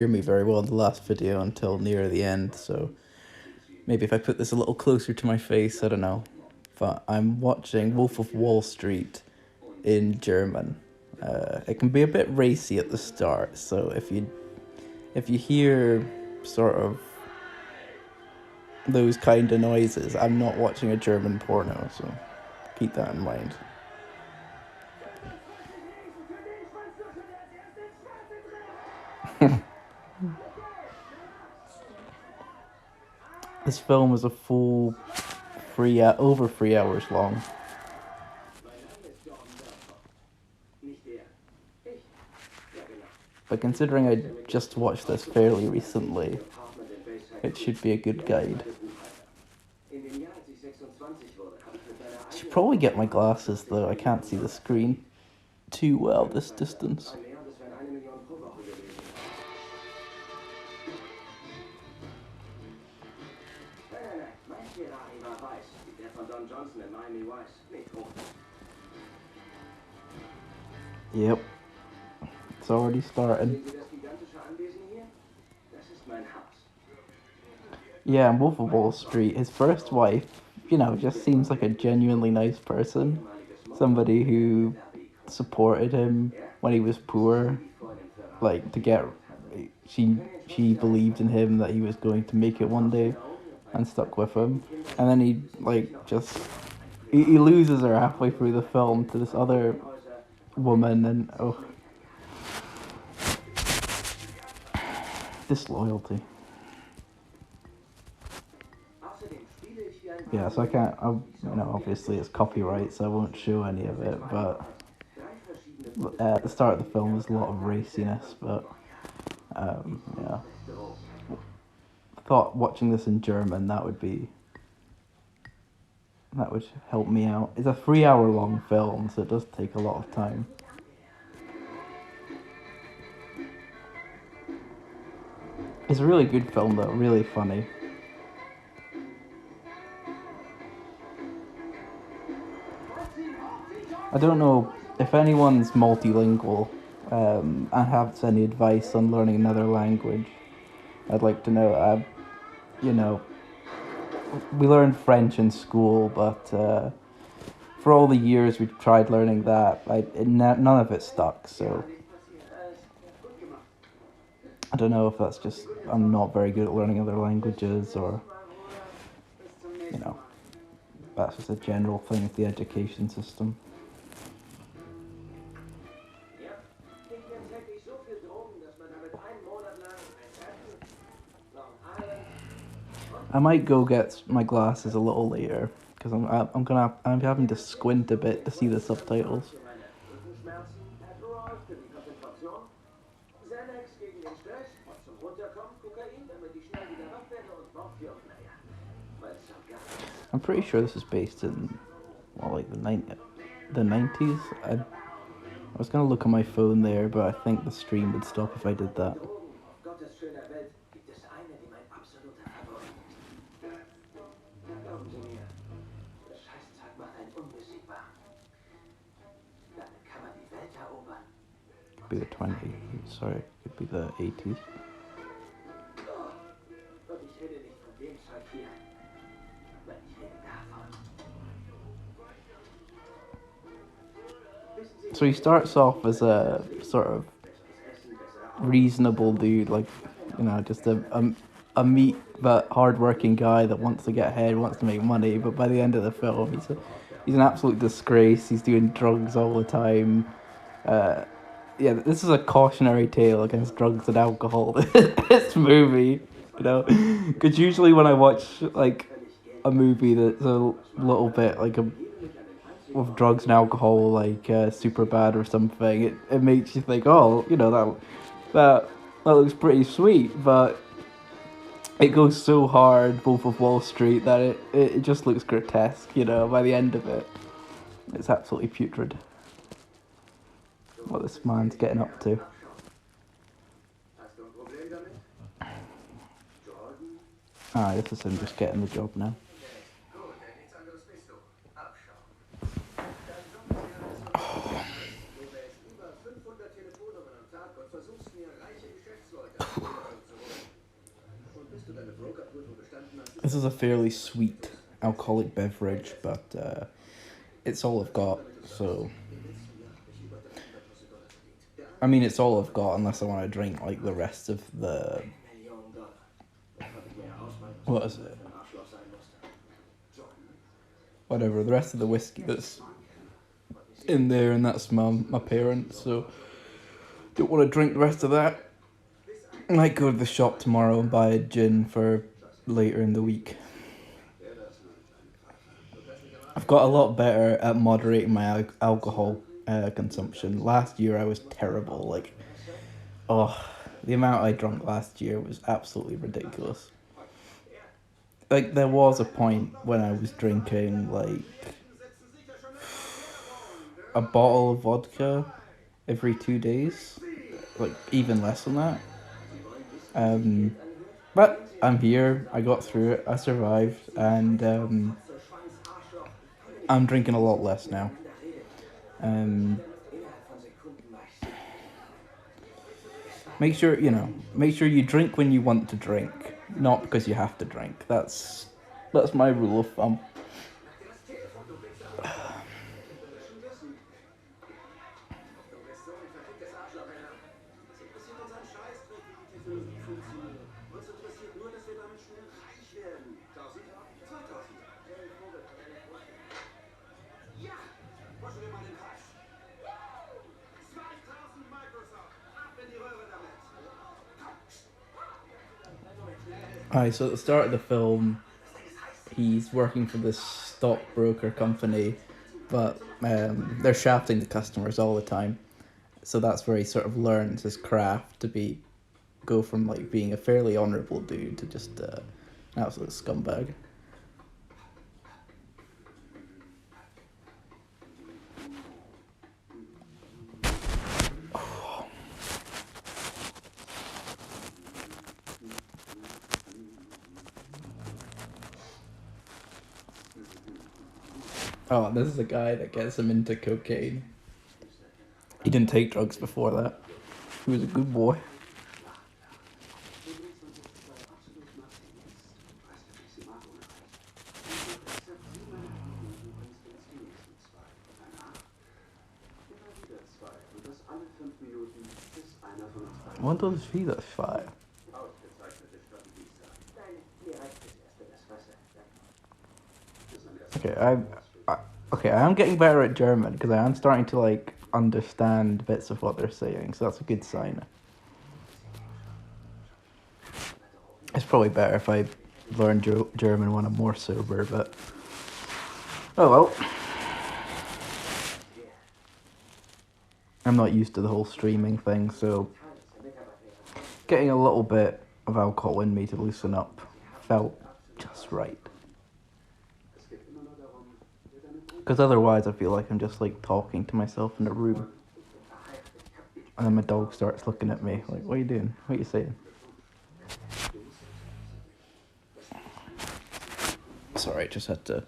Hear me very well in the last video until near the end, so maybe if I put this a little closer to my face, I don't know. But I'm watching Wolf of Wall Street in German. It can be a bit racy at the start, so if you hear sort of those kind of noises, I'm not watching a German porno, so keep that in mind. This film is a full over 3 hours long. But considering I just watched this fairly recently, it should be a good guide. I should probably get my glasses though, I can't see the screen too well this distance. Yep, it's already started. Yeah, in Wolf of Wall Street, his first wife, just seems like a genuinely nice person. Somebody who supported him when he was poor, like she believed in him that he was going to make it one day, and stuck with him. And then he loses her halfway through the film to this other woman, and disloyalty. Yeah, so I can't, obviously it's copyright, so I won't show any of it, but at the start of the film there's a lot of raciness, but, yeah. I thought watching this in German, that would help me out. It's a 3 hour long film, so it does take a lot of time. It's a really good film though, really funny. I don't know if anyone's multilingual and has any advice on learning another language. I'd like to know. We learned French in school, but for all the years we've tried learning that, none of it stuck. So I don't know if that's just I'm not very good at learning other languages, or that's just a general thing with the education system. I might go get my glasses a little later because I'm having to squint a bit to see the subtitles. I'm pretty sure this is based in the 90s. I was gonna look on my phone there, but I think the stream would stop if I did that. Could be the 20s, sorry, could be the 80s. So he starts off as a sort of reasonable dude, just a meek but hard-working guy that wants to get ahead, wants to make money. But by the end of the film, he's an absolute disgrace. He's doing drugs all the time. Yeah, this is a cautionary tale against drugs and alcohol. This movie, because usually when I watch a movie that's a little bit with drugs and alcohol, super bad or something, it makes you think, oh, that looks pretty sweet, but it goes so hard, Wolf of Wall Street, that it just looks grotesque, by the end of it. It's absolutely putrid what this man's getting up to. This is him just getting the job now. This is a fairly sweet alcoholic beverage, but it's all I've got, so... I mean, it's all I've got unless I want to drink, like, the rest of the... What is it? Whatever, the rest of the whiskey that's in there, and that's my parents, so... Don't want to drink the rest of that. I might go to the shop tomorrow and buy a gin for later in the week. I've got a lot better at moderating my alcohol consumption. Last year I was terrible. Like, the amount I drank last year was absolutely ridiculous. Like, there was a point when I was drinking, like, a bottle of vodka every 2 days. Like, even less than that. But I'm here, I got through it, I survived, and I'm drinking a lot less now. Make sure you drink when you want to drink, not because you have to drink. That's my rule of thumb. Alright, so at the start of the film, he's working for this stockbroker company, but they're shafting the customers all the time. So that's where he sort of learns his craft to go from like being a fairly honourable dude to just an absolute scumbag. Oh, this is a guy that gets him into cocaine. He didn't take drugs before that. He was a good boy. What does he das fire? Okay, I am getting better at German because I am starting to like understand bits of what they're saying, so that's a good sign. It's probably better if I learn German when I'm more sober, but oh well. I'm not used to the whole streaming thing, so getting a little bit of alcohol in me to loosen up felt just right. Because otherwise I feel like I'm just like talking to myself in a room. And then my dog starts looking at me like, what are you doing? What are you saying? Sorry, I just had to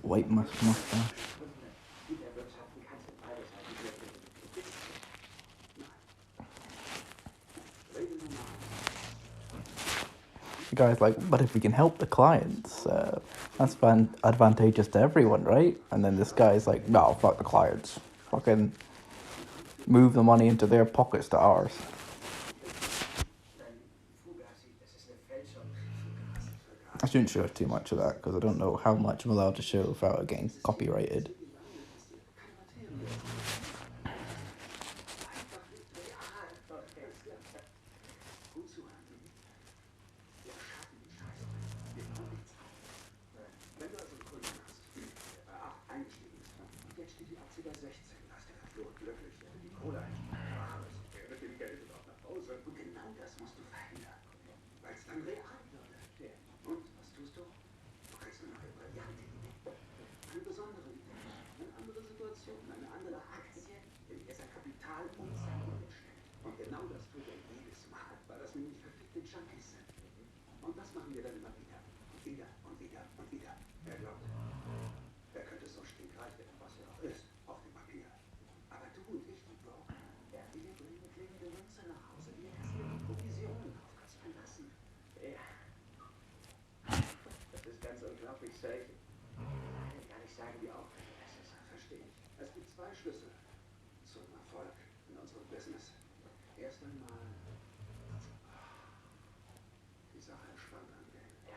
wipe my mustache. The guy's like, but if we can help the clients, that's advantageous to everyone, right? And then this guy's like, no, fuck the clients. Fucking move the money into their pockets to ours. I shouldn't show too much of that because I don't know how much I'm allowed to show without it getting copyrighted.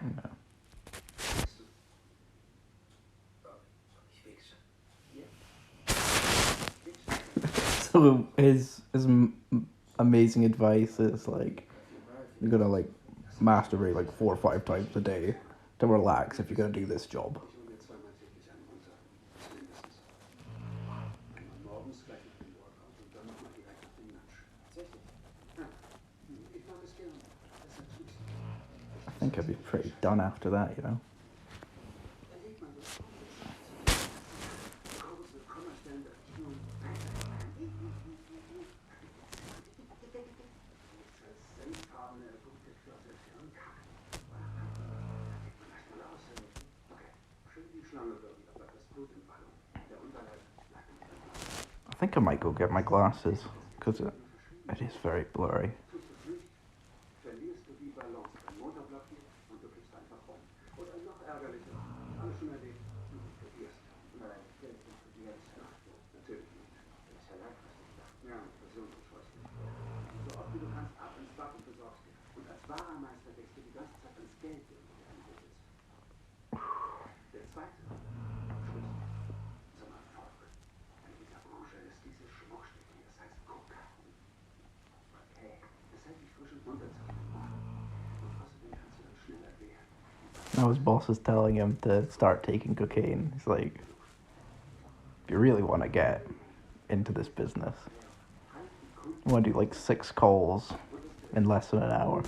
No. So his amazing advice is like, you're gonna like masturbate like 4 or 5 times a day to relax if you're gonna do this job. I think I'd be pretty done after that, you know. I think I might go get my glasses because it is very blurry. Now his boss is telling him to start taking cocaine. He's like, if you really want to get into this business, you want to do like 6 calls in less than an hour.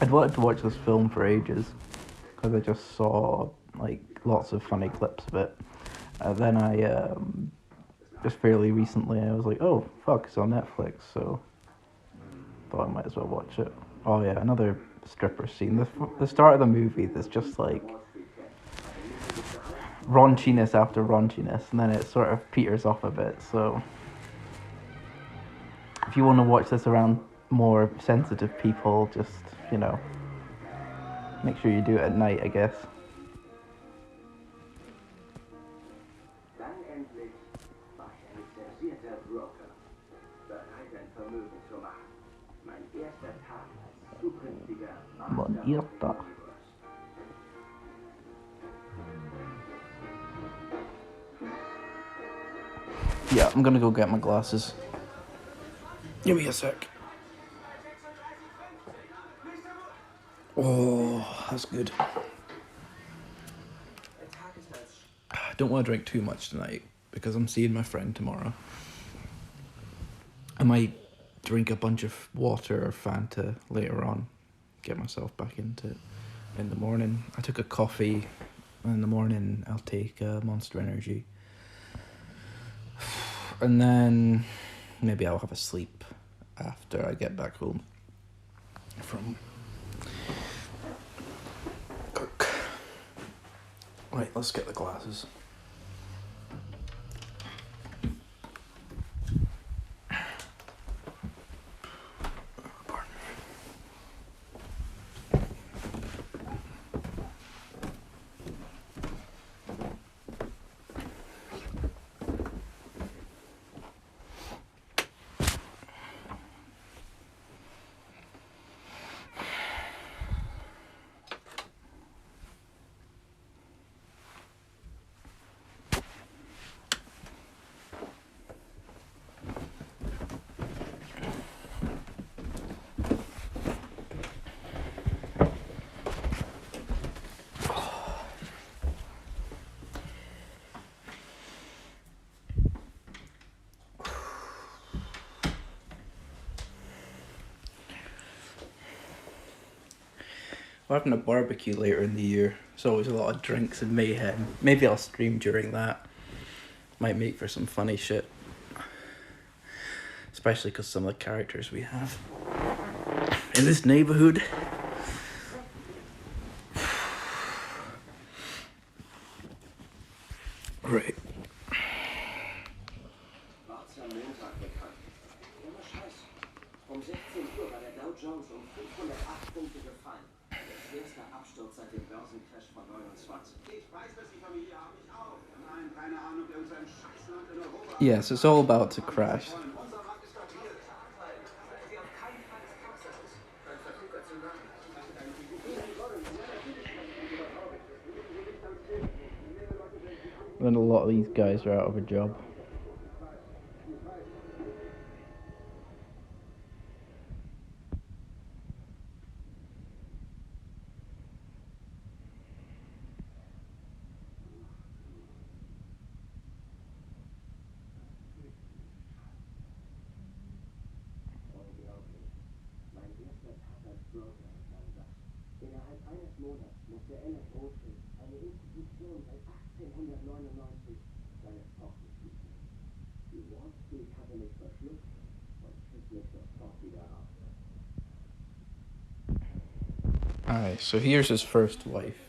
I'd wanted to watch this film for ages because I just saw like lots of funny clips of it. Then I just fairly recently I was like, oh fuck, it's on Netflix, so thought I might as well watch it. Oh yeah, another stripper scene. The start of the movie, there's just like raunchiness after raunchiness, and then it sort of peters off a bit. So if you want to watch this around more sensitive people, just, you know, make sure you do it at night, I guess. Manierta. Yeah, I'm gonna go get my glasses. Give me a sec. Oh, that's good. I don't want to drink too much tonight because I'm seeing my friend tomorrow. I might drink a bunch of water or Fanta later on, get myself back into it in the morning. I took a coffee. In the morning, I'll take Monster Energy. And then maybe I'll have a sleep after I get back home from Kirk. Right, let's get the glasses. We're having a barbecue later in the year. There's always a lot of drinks and mayhem. Maybe I'll stream during that. Might make for some funny shit. Especially because some of the characters we have in this neighborhood. Right. War's am Montag bekannt. Ohne Scheiß. Um 16 Uhr war der Dow Jones um 508 Punkte gefallen. Der schwerste Absturz seit dem Börsencrash von 29. Ich weiß, dass die Familie habe ich auch. Nein, keine Ahnung, irgendein Scheißland in Europa. Yes, it's all about to crash. Unser Markt ist doch hier. Sie auf keinen Fall des Kaufs ist. Dein Verfüger zu lang. Then a lot of these guys are out of a job. Mein erster Tag als Broker war das. Innerhalb eines Monats muss der NF Rothschild, eine Institution seit 1899, seine Pforten schließen. Die Wall Street hatte mich verschluckt und kriegt mich sofort wieder raus. Alright, so here's his first wife.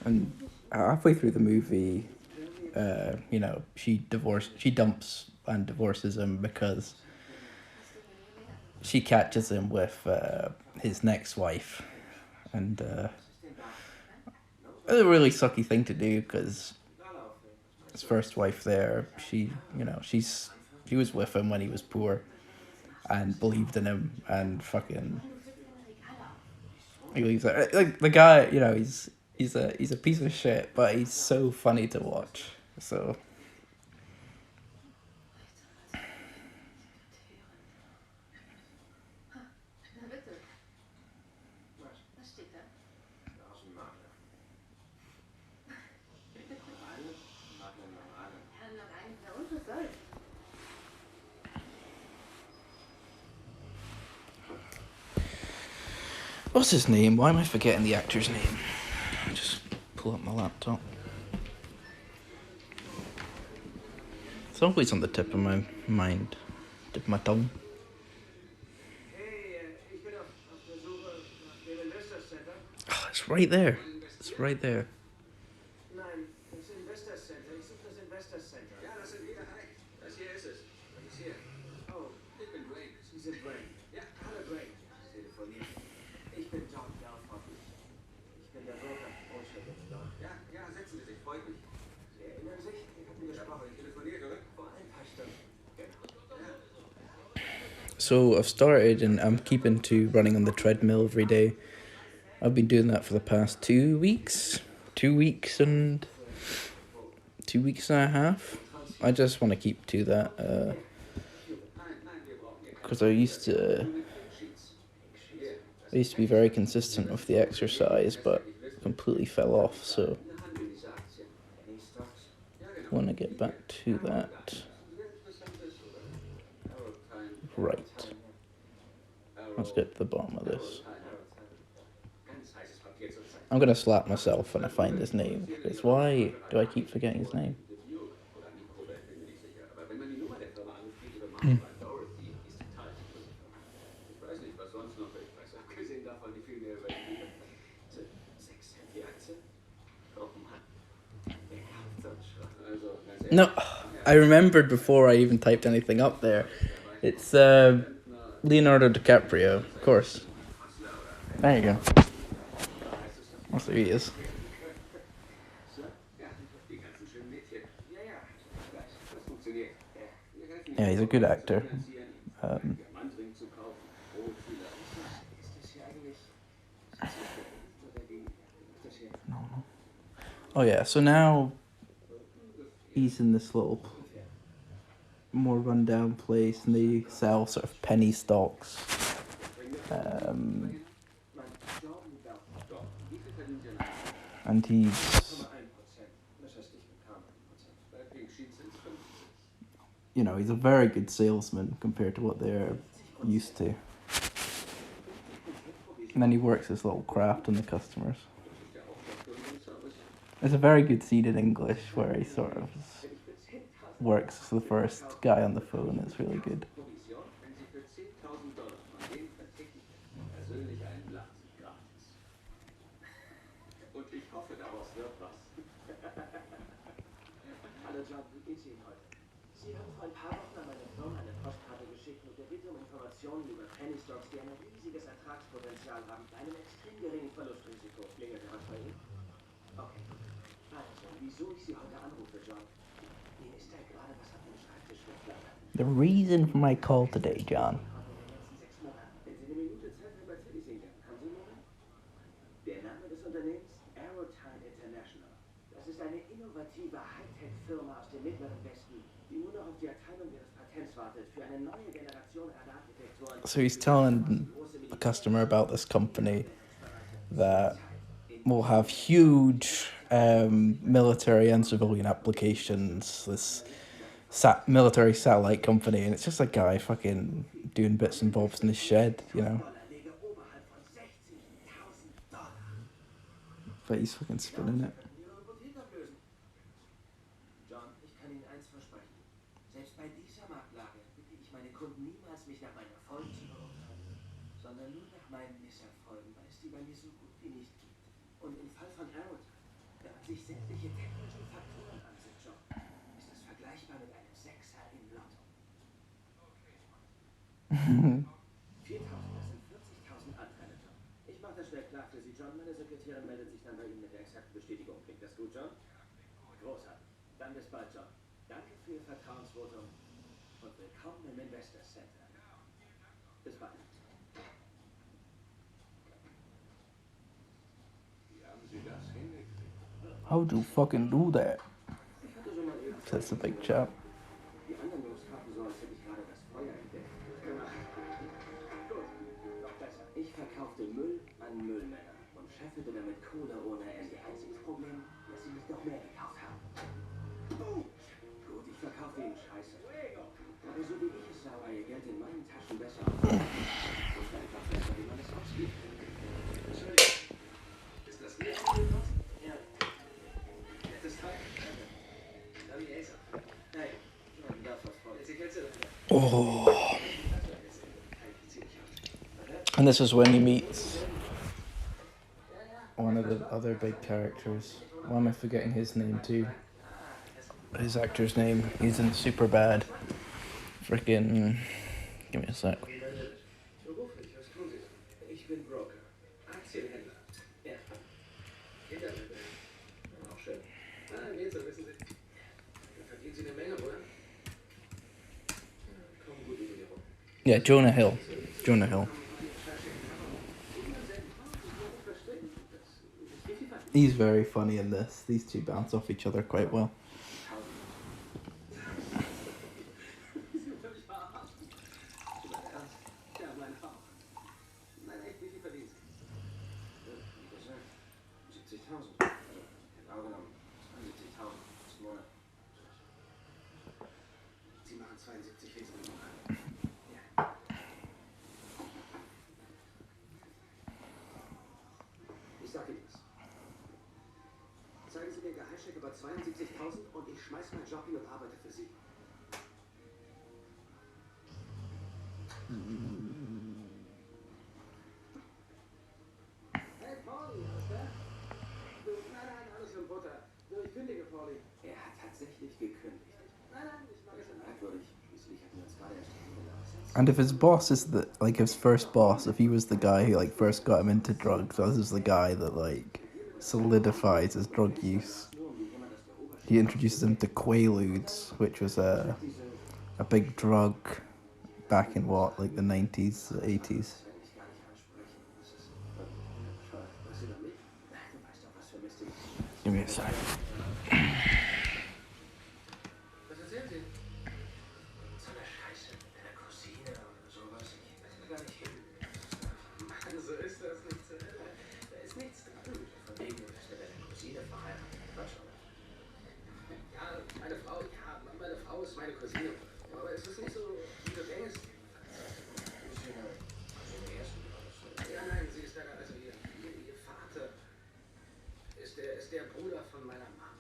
And halfway through the movie, she dumps and divorces him because she catches him with his next wife. And it's a really sucky thing to do because his first wife there, she was with him when he was poor and believed in him and fucking he leaves her. Like the guy, he's a piece of shit, but he's so funny to watch. So what's his name? Why am I forgetting the actor's name? Just pull up my laptop. It's always on the tip of my mind, tip of my tongue. Hey, ich bin auf der Suche nach dem Investor Center. Oh, it's right there. It's right there. Nein, das Investor Center. Ich suche das Investor Center. Ja, das sind wir. Das hier ist es. Das ist hier. Oh, ich bin Dwayne. Sie sind Dwayne. Ja, hallo Dwayne. Telefonieren. Ich bin John Belfort. Ich bin der Broker. Ja, setzen Sie sich. Freut mich. Sie erinnern sich? Wir hatten gesprochen. Ich telefoniert, oder? Vor ein paar Stunden. Genau. So I've started and I'm keeping to running on the treadmill every day. I've been doing that for the past 2 weeks. 2 weeks and 2 weeks and a half. I just want to keep to that because I used to be very consistent with the exercise, but completely fell off. So I want to get back to that. Right. Let's get to the bottom of this. I'm gonna slap myself when I find his name, because why do I keep forgetting his name? No, I remembered before I even typed anything up there. It's Leonardo DiCaprio, of course. There you go. That's who he is. Yeah, he's a good actor. Oh yeah, so now he's in this little more rundown place and they sell sort of penny stocks. And he's, he's a very good salesman compared to what they're used to. And then he works his little craft on the customers. It's a very good scene in English where he sort of works as the first guy on the phone. It's really good. Provision, wenn Sie für $10.000 von dem verticken, persönlich ein Blatt gratis. Und ich hoffe, daraus wird was. Hallo John, wie geht's Ihnen heute? Sie haben vor ein paar Wochen an meine Firma eine Postkarte geschickt mit der Bitte um Informationen über Penny Stocks, die ein riesiges Ertragspotenzial haben, bei einem extrem geringen Verlustrisiko. Klingelt was bei Ihnen? Okay. Also, wieso ich Sie heute anrufe, John? Mir ist da gerade was auf dem Schreibtisch geflattert. The reason for my call today, John. Wenn Sie eine Minute Zeit haben, erzähle ich Ihnen gerne. Haben Sie einen Moment? Der Name des Unternehmens? Aerotime International. Das ist eine innovative Hightech-Firma aus dem Mittleren Westen, die nur noch auf die Erteilung ihres Patents wartet für eine neue Generation Radardetektoren. So he's telling a customer about this company that will have huge military and civilian applications. This military satellite company, and it's just a guy fucking doing bits and bobs in his shed, you know. But he's fucking spinning it. John, ich kann Ihnen eins versprechen. Selbst bei dieser Marktlage bitte ich meine Kunden niemals, mich nach meinen Erfolgen zu beurteilen, sondern nur nach meinen Misserfolgen, weil es die bei mir so gut wie nicht gibt. Und im Fall von Aerotime, wenn man sich sämtliche technischen Faktoren ansieht, John, ist das vergleichbar mit einem Sechser im Lotto. 4.000, das sind 40.000 Anteile, John. Ich mache das schnell klar für Sie, John. Meine Sekretärin meldet sich dann bei Ihnen mit der exakten Bestätigung. Klingt das gut, John? Großartig. Dann bis bald, John. Danke für Ihr Vertrauensvotum und willkommen im Investor Center. Bis bald. Wie haben Sie das hingekriegt? How'd you fucking do that? Ich hatte schon mal eben Says the big chap. die anderen Jungs taten so, als hätte ich gerade das Feuer entdeckt. Gut, noch besser. Ich verkaufte Müll an Müllmänner und scheffelte damit Kohle ohne Ende. Einziges Problem, dass sie nicht noch mehr gekauft haben. Gut, ich verkaufte ihnen Scheiße. Aber so wie ich es sah, war ihr Geld in meinen Taschen besser. Und einfach besser, wie man es ausgibt. Entschuldigung. Ist das Ihr Auto? Ja. Nettes Teil? Danke. Darf ich Acer? Hey, John, das was voll. Etikette? Oh. And this is when he meets one of the other big characters. Why am I forgetting his name too? His actor's name. He's in Superbad. Freaking. Give me a sec. Beruflich, was tun Sie? Ich bin Broker. Aktienhändler. Ja. Internetbank. Auch schön. Geht so, wissen Sie. Da verdienen Sie eine Menge, oder? Kommen gut über die rum. Yeah, Jonah Hill. Jonah Hill. He's very funny in this. These two bounce off each other quite well. Ja, mein auch. Nein, echt, wie viel verdienen Sie? Wie gesagt, 70.000. Also, genau genommen, 72.000 im Monat. Sie machen 72 Wesen im Monat. Ja. Ich sag Ihnen was. Zeigen Sie mir Ihr Gehaltscheck über 72.000 und ich schmeiß meinen Job hin und arbeite für Sie. Hey, Pauli, alles klar? Du, nein, alles im Butter. Du, ich kündige, Pauli. Er hat tatsächlich gekündigt. Nein, ich mache es merkwürdig. Schließlich hatten wir uns gerade erst kennengelernt. And if his boss is the like his first boss, if he was the guy who like first got him into drugs, this is the guy that like solidifies his drug use. He introduces him to Quaaludes, which was a big drug back in what, like the 90s, 80s. Give me a sec. Was erzählen Sie? So eine Scheiße mit deiner Cousine oder sowas. Ich weiß gar nicht hin. So ist das nicht zu Ende. Da ist nichts dran. Von wegen, du bist mit deiner Cousine verheiratet. Quatsch, oder? Ja, meine Frau ist meine Cousine. Aber es ist nicht so, wie du denkst. Ja, nein, sie ist da der Bruder von meiner Mom.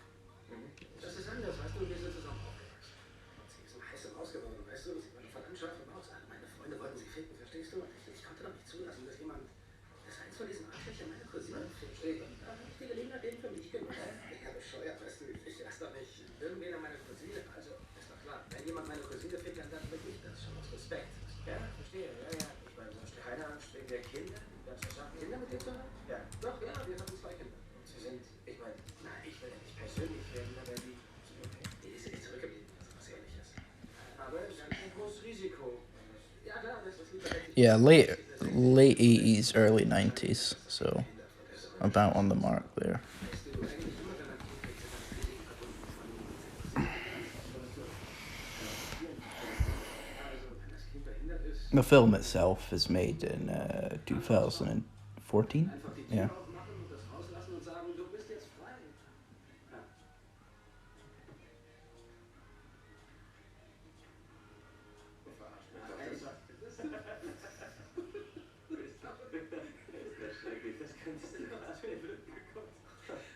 Das ist anders, weißt du, wir sind zusammen aufgewachsen. Sie ist heiß und ausgeworden, weißt du? Sie waren von Anschlag von Haus an. Meine Freunde wollten sie ficken, verstehst du? Ich konnte doch nicht zulassen, dass jemand, dass eins von diesen Arschlöchern meine Cousine fickt. Da habe ich die Gelegenheit eben für mich genutzt. Ja, bescheuert, weißt du, ich lass doch nicht irgendwen an meine Cousine. Also, ist doch klar, wenn jemand meine Cousine fickt, dann will ich das schon aus Respekt. Ja, verstehe, ja. Ich meine, sonst keiner wegen der Kinder, ganze Sachen. Kinder mit dem zu haben? Ja, doch, ja, wir haben 2 Kinder. Und sie sind, ich meine, nein, ich will ja nicht persönlich werden, aber die ist nicht zurückgeblieben, also was Ehrliches. Aber es ist ein großes Risiko. Ja, klar, das ist lieber. Yeah, late 80s, early 90s, so about on the mark there. The film itself is made in 2014. Yeah.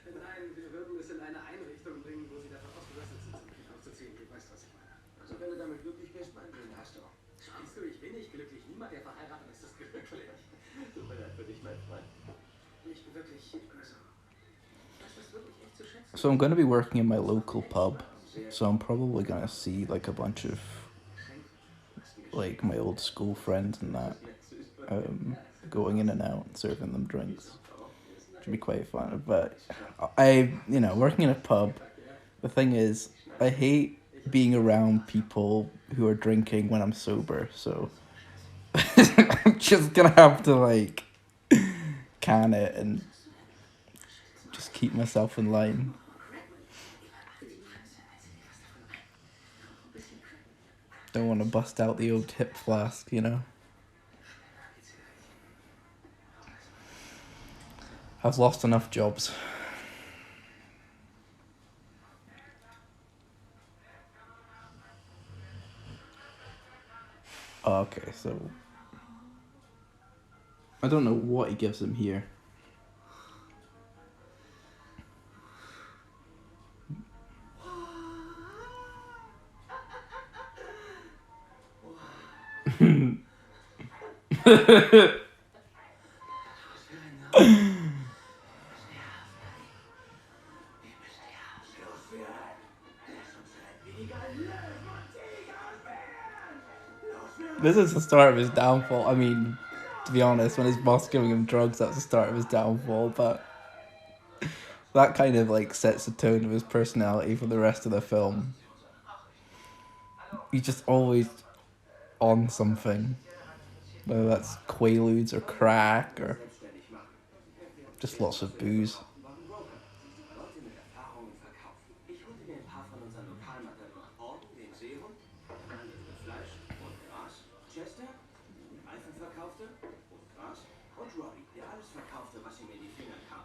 Nein, wir würden es in eine Einrichtung bringen, wo sie davon ausgerüstet sind, um mich aufzuziehen. Du weißt, was ich meine. Also wenn du damit glücklich bist, meinetwegen hast du. Spielst du, ich bin nicht glücklich. Niemand, der verheiratet ist, ist glücklich. Tut mir leid für dich, mein Freund. Ich bin wirklich, also, das ist wirklich echt zu schätzen. So I'm going to be working in my local pub, so I'm probably going to see like a bunch of like my old school friends and that, going in and out and serving them drinks. Should be quite fun. But working in a pub, the thing is, I hate being around people who are drinking when I'm sober, so I'm just gonna have to like can it and just keep myself in line. Don't want to bust out the old hip flask, you know. I've lost enough jobs. Oh, okay, so I don't know what he gives him here. This is the start of his downfall. I mean, to be honest, when his boss giving him drugs, that's the start of his downfall, but that kind of like sets the tone of his personality for the rest of the film. He's just always on something, whether that's Quaaludes or crack or just lots of booze.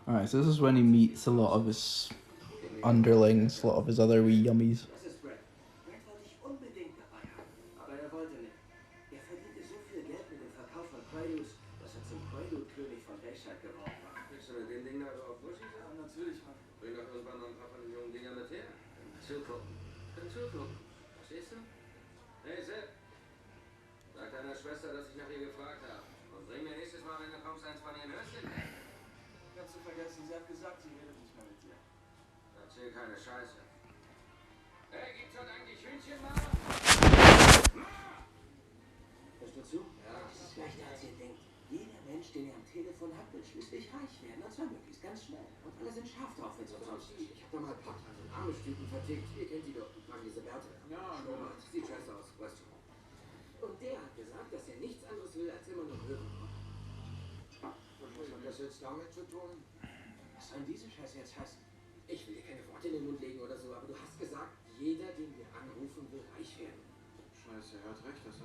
Alright, so this is when he meets a lot of his underlings, a lot of his other wee yummies. Hey Sepp, sag deiner Schwester, dass ich nach ihr gefragt habe. Und bring mir nächstes Mal, wenn du kommst, eins von ihren Höschen mit. Kannst du vergessen, sie hat gesagt, sie redet nicht mehr mit dir. Erzähl keine Scheiße. Hey, gibt's heute eigentlich Hühnchen, Mama? Hörst du zu? Ja. Das ist leichter, als ihr denkt. Jeder Mensch, den ihr am Telefon habt, will schließlich reich werden. Und zwar möglichst ganz schnell. Und alle sind scharf drauf, wenn es umsonst ist. Ich hab da mal Partner, so arme Typen vertickt. Ihr kennt die doch, die tragen diese Bärte. Ja, Schnurrbart. Sieht scheiße aus, weißt du. Und der hat gesagt, dass er nichts anderes will, als immer noch hören. Und was hat das jetzt damit zu tun? Was soll denn diese Scheiße jetzt heißen? Ich will dir keine Worte in den Mund legen oder so, aber du hast gesagt, jeder, den wir anrufen, will reich werden. Scheiße, er hat recht, das